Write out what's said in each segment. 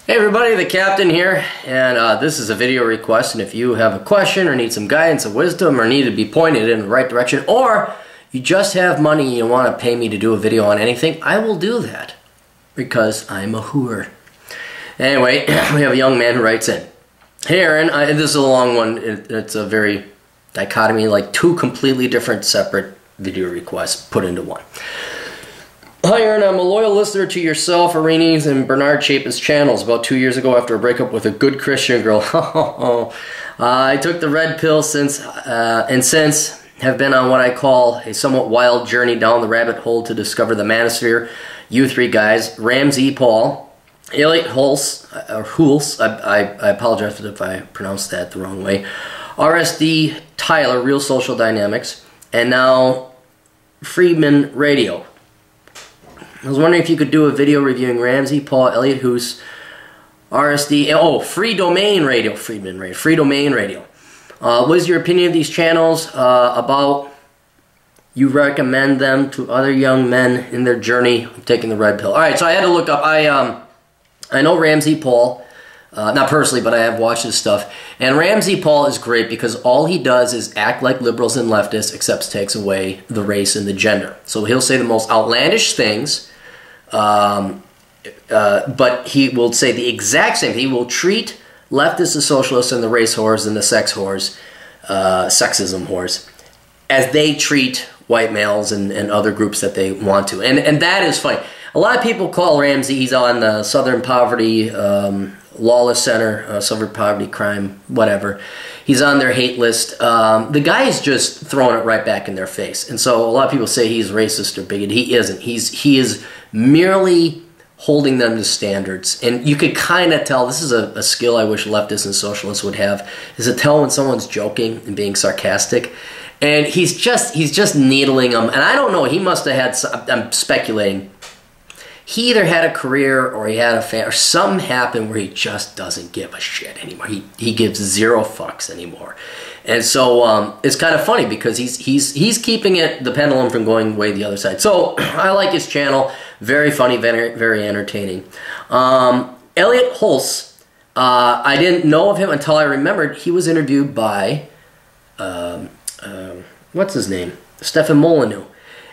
Hey everybody, the Captain here, and this is a video request, and if you have a question or need some guidance or wisdom or need to be pointed in the right direction, or you just have money and you want to pay me to do a video on anything, I will do that, because I'm a hooer. Anyway, we have a young man who writes in. Hey Aaron, this is a long one, it's a very dichotomy, like two completely different separate video requests put into one. Hi Aaron, I'm a loyal listener to yourself, Irini's, and Bernard Chapin's channels. About 2 years ago, after a breakup with a good Christian girl, I took the red pill since have been on what I call a somewhat wild journey down the rabbit hole to discover the manosphere. You three guys, RamZPaul, Elliot, Hulse, I apologize if I pronounced that the wrong way, RSD, Tyler, Real Social Dynamics, and now Friedman Radio. I was wondering if you could do a video reviewing RamZPaul, Elliot, Hulse, RSD, Free Domain Radio, Free Domain Radio. What is your opinion of these channels about you recommend them to other young men in their journey of taking the red pill? Alright, so I had to look up, I know RamZPaul, not personally, but I have watched his stuff, and RamZPaul is great because all he does is act like liberals and leftists, except takes away the race and the gender. So he'll say the most outlandish things, but he will say the exact same. He will treat leftists and socialists and the race whores and the sex whores, sexism whores, as they treat white males and other groups that they want to. And that is funny. A lot of people call Ramsey, he's on the Southern Poverty Lawless Center, Southern Poverty Crime, whatever. He's on their hate list. The guy is just throwing it right back in their face. And so a lot of people say he's racist or bigoted. He isn't. He is merely holding them to standards. And you could kind of tell, this is a skill I wish leftists and socialists would have, is to tell when someone's joking and being sarcastic. And he's just needling them. And I don't know, he must have had, I'm speculating, he either had a career or he had a family, or something happened where he just doesn't give a shit anymore. He gives zero fucks anymore. And so it's kind of funny because he's keeping the pendulum from going way the other side. So I like his channel. Very funny, very entertaining. Elliot Hulse, I didn't know of him until I remembered he was interviewed by, what's his name? Stefan Molyneux.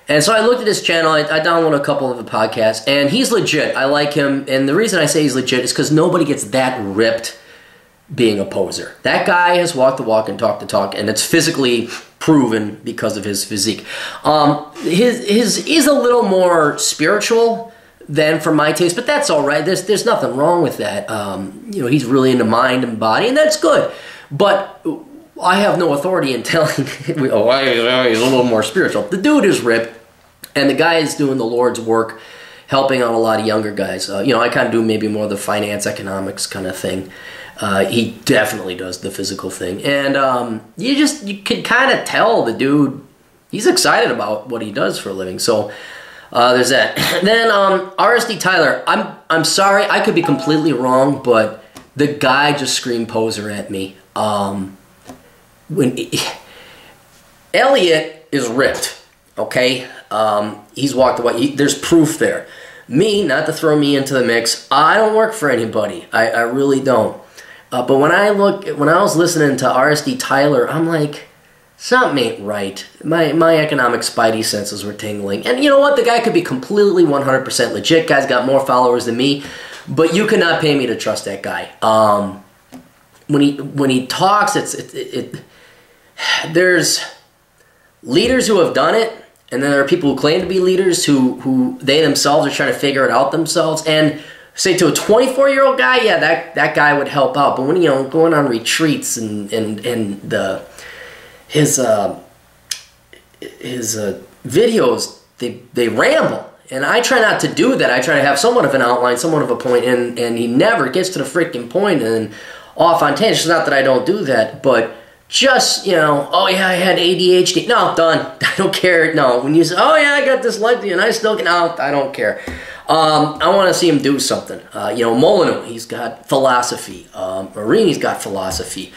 And so I looked at his channel, I downloaded a couple of the podcasts, and he's legit. I like him, and the reason I say he's legit is because nobody gets that ripped being a poser. That guy has walked the walk and talked the talk, and it's physically proven because of his physique. His is a little more spiritual than for my taste, but that's all right. There's nothing wrong with that. You know, he's really into mind and body, and that's good. But I have no authority in telling he's a little more spiritual. The dude is ripped, and the guy is doing the Lord's work, helping out a lot of younger guys. You know, I kind of do maybe more of the finance, economics kind of thing. He definitely does the physical thing. And you can kind of tell the dude, he's excited about what he does for a living. So there's that. Then RSD Tyler, I'm sorry, I could be completely wrong, but the guy just screamed poser at me. Elliot is ripped, okay? He's walked away. There's proof there. Me, not to throw me into the mix, I don't work for anybody. I really don't. But when I was listening to RSD Tyler, I'm like, something ain't right. My economic spidey senses were tingling. And you know what? The guy could be completely 100% legit. Guy's got more followers than me. But you cannot pay me to trust that guy. When he talks, there's leaders who have done it, and then there are people who claim to be leaders who they themselves are trying to figure it out themselves. And say to a 24-year-old guy, yeah, that guy would help out. But when going on retreats and his videos, they ramble. And I try not to do that. I try to have somewhat of an outline, somewhat of a point, and he never gets to the freaking point and off on tangents. It's not that I don't do that, but just, oh yeah, I had ADHD. No, done. I don't care. No, when you say, oh yeah, I got dyslexia and I still can, no, I don't care. I want to see him do something. Molyneux, he's got philosophy. Marini's got philosophy.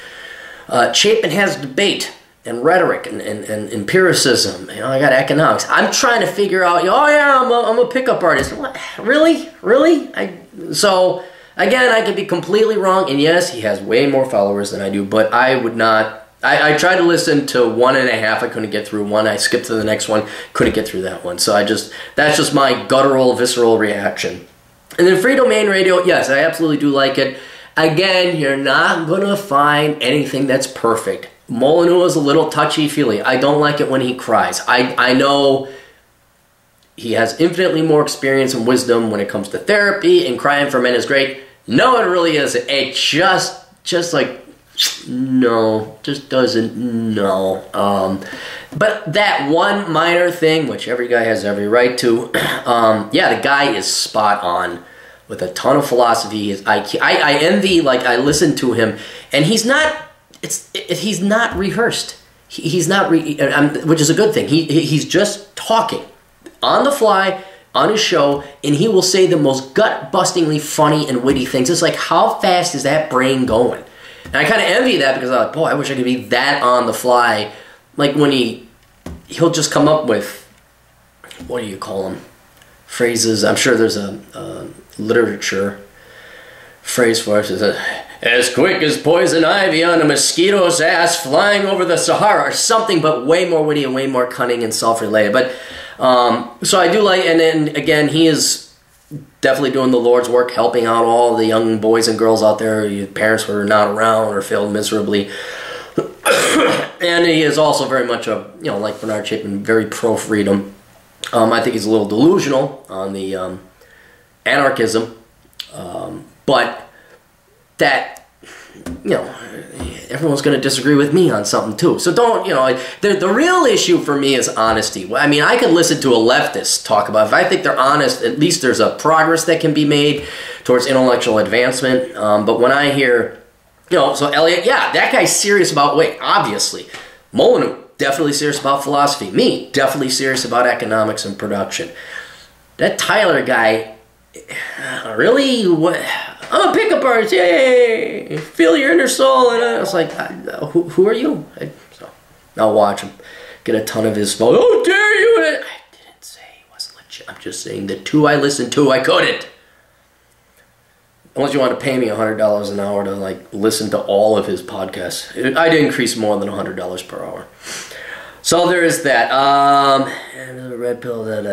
Chapin has debate and rhetoric and empiricism. I got economics. I'm trying to figure out, oh yeah, I'm a pickup artist. What? Really? So Again, I could be completely wrong, and yes, he has way more followers than I do, but I would not... I tried to listen to 1.5, I couldn't get through one. I skipped to the next one, couldn't get through that one. So that's just my guttural, visceral reaction. And then Free Domain Radio, yes, I absolutely do like it. Again, you're not going to find anything that's perfect. Molyneux is a little touchy-feely. I don't like it when he cries. I know he has infinitely more experience and wisdom when it comes to therapy, and crying for men is great. No, it really isn't. It just like... No, just doesn't, no. But that one minor thing, which every guy has every right to, yeah, the guy is spot on with a ton of philosophy. His IQ, I envy, like, I listen to him, and he's not rehearsed. He's not, which is a good thing. He's just talking on the fly, on his show, and he will say the most gut-bustingly funny and witty things. It's like, how fast is that brain going? And I kind of envy that because I'm like, boy, I wish I could be that on the fly. Like when he'll just come up with, what do you call them? Phrases. I'm sure there's a literature phrase for it. It's as quick as poison ivy on a mosquito's ass flying over the Sahara, or something, but way more witty and way more cunning and self-related. But so I do like, and then again, he is definitely doing the Lord's work, helping out all the young boys and girls out there, your parents were not around or failed miserably. And he is also very much a, you know, like Bernard Chapman, very pro-freedom. I think he's a little delusional on the anarchism, but that, you know, everyone's going to disagree with me on something too. So don't, you know, the real issue for me is honesty. I mean, I could listen to a leftist talk about it. If I think they're honest, at least there's a progress that can be made towards intellectual advancement. But when I hear, you know, so Elliot, yeah, that guy's serious about weight, obviously. Molyneux, definitely serious about philosophy. Me, definitely serious about economics and production. That Tyler guy, really? What? I'm a pickup artist, yay! Feel your inner soul. And I was like, who are you? So I'll watch him get a ton of his phone. Oh, dare you! I didn't say he wasn't legit. I'm just saying the two I listened to, I couldn't. Unless you want to pay me $100 an hour to like listen to all of his podcasts. I'd increase more than $100 per hour. So there is that. Red pill, then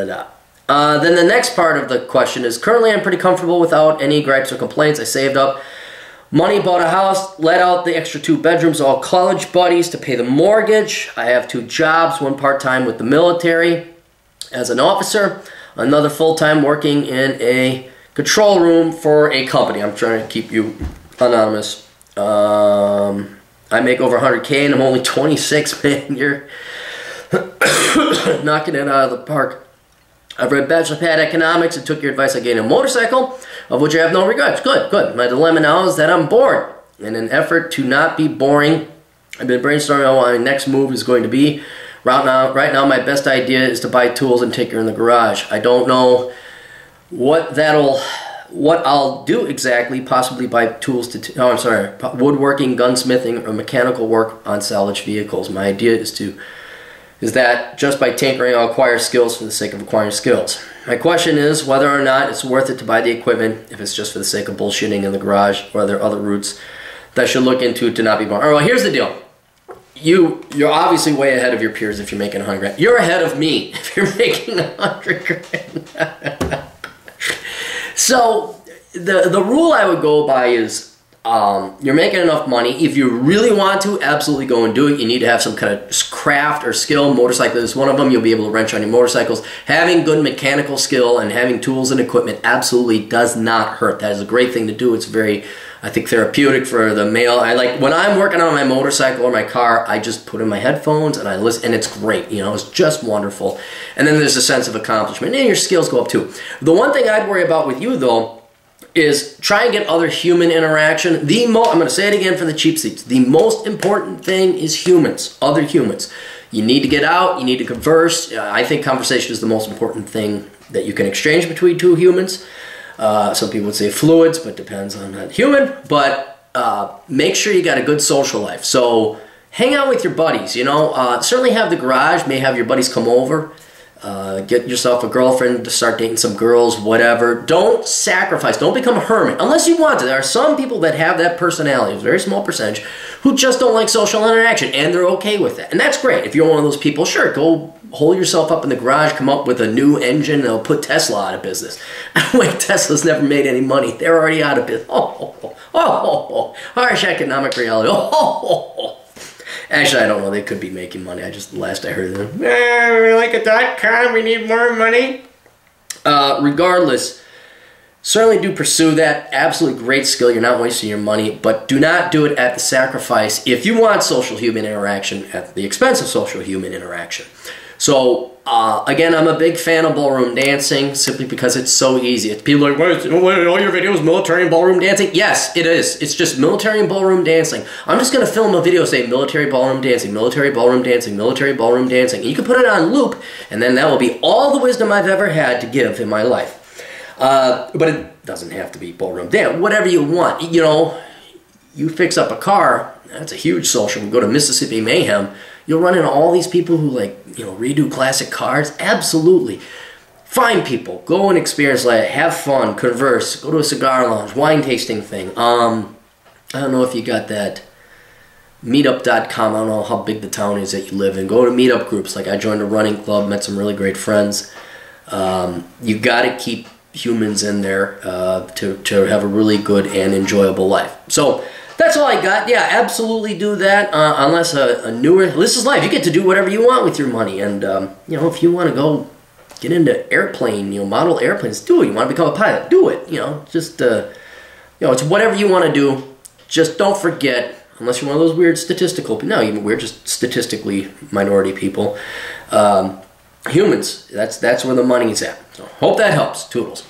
the next part of the question is, currently I'm pretty comfortable without any gripes or complaints. I saved up money, bought a house, let out the extra 2 bedrooms, all college buddies to pay the mortgage. I have 2 jobs, one part-time with the military as an officer, another full-time working in a control room for a company. I'm trying to keep you anonymous. I make over 100K and I'm only 26, man. You're knocking it out of the park. I've read Bachelor Pad Economics and took your advice on getting a motorcycle, of which I have no regrets. Good, good. My dilemma now is that I'm bored. In an effort to not be boring, I've been brainstorming on what my next move is going to be. Right now, my best idea is to buy tools and take her in the garage. I don't know what I'll do exactly. Possibly buy tools to, woodworking, gunsmithing, or mechanical work on salvage vehicles. My idea is that just by tinkering, I'll acquire skills for the sake of acquiring skills. My question is whether or not it's worth it to buy the equipment if it's just for the sake of bullshitting in the garage, or are there other routes that I should look into to not be boring. All right, well, here's the deal. You're obviously way ahead of your peers if you're making 100 grand. You're ahead of me if you're making 100 grand. So the rule I would go by is, you're making enough money. If you really want to, absolutely go and do it. You need to have some kind of craft or skill. Motorcycle is one of them. You'll be able to wrench on your motorcycles. Having good mechanical skill and having tools and equipment absolutely does not hurt. That is a great thing to do. It's very, I think, therapeutic for the male. I like, when I'm working on my motorcycle or my car, I just put in my headphones and I listen, and it's great. You know, it's just wonderful. And then there's a sense of accomplishment, and your skills go up too. The one thing I'd worry about with you, though, is try and get other human interaction. I'm going to say it again for the cheap seats. The most important thing is humans, other humans. You need to get out, you need to converse. I think conversation is the most important thing that you can exchange between 2 humans. Some people would say fluids, but depends on that human. But make sure you got a good social life. So hang out with your buddies, you know. Certainly have the garage, may have your buddies come over. Get yourself a girlfriend to start dating some girls, whatever. Don't sacrifice. Don't become a hermit unless you want to. There are some people that have that personality, a very small percentage, who just don't like social interaction, and they're okay with that. And that's great. If you're one of those people, sure, go hole yourself up in the garage, come up with a new engine, and they'll put Tesla out of business. Wait, Tesla's never made any money. They're already out of business. Harsh economic reality. Actually, I don't know. They could be making money. Last I heard them, we like a .com, we need more money. Regardless, certainly do pursue that. Absolutely great skill. You're not wasting your money, but do not do it at the sacrifice, if you want social human interaction, at the expense of social human interaction. So, again, I'm a big fan of ballroom dancing simply because it's so easy. People are like, what, all your videos military and ballroom dancing? Yes, it is. It's just military and ballroom dancing. I'm just going to film a video saying military ballroom dancing, military ballroom dancing, military ballroom dancing. And you can put it on loop, and then that will be all the wisdom I've ever had to give in my life. But it doesn't have to be ballroom dance. Whatever you want. You know, you fix up a car, that's a huge social. We go to Mississippi Mayhem, you'll run into all these people who, like, you know, redo classic cars. Absolutely. Find people. Go and experience life. Have fun. Converse. Go to a cigar lounge. Wine tasting thing. I don't know if you got that. Meetup.com. I don't know how big the town is that you live in. Go to meetup groups. Like, I joined a running club. Met some really great friends. You got to keep humans in there to have a really good and enjoyable life. So, that's all I got. Yeah, absolutely do that. Unless this is life. You get to do whatever you want with your money. And, you know, if you want to go get into airplane, you know, model airplanes, do it. You want to become a pilot, do it. You know, just, you know, it's whatever you want to do. Just don't forget, unless you're one of those weird statistical people. No, we're just statistically minority people. Humans, that's where the money's at. So, hope that helps. Toodles.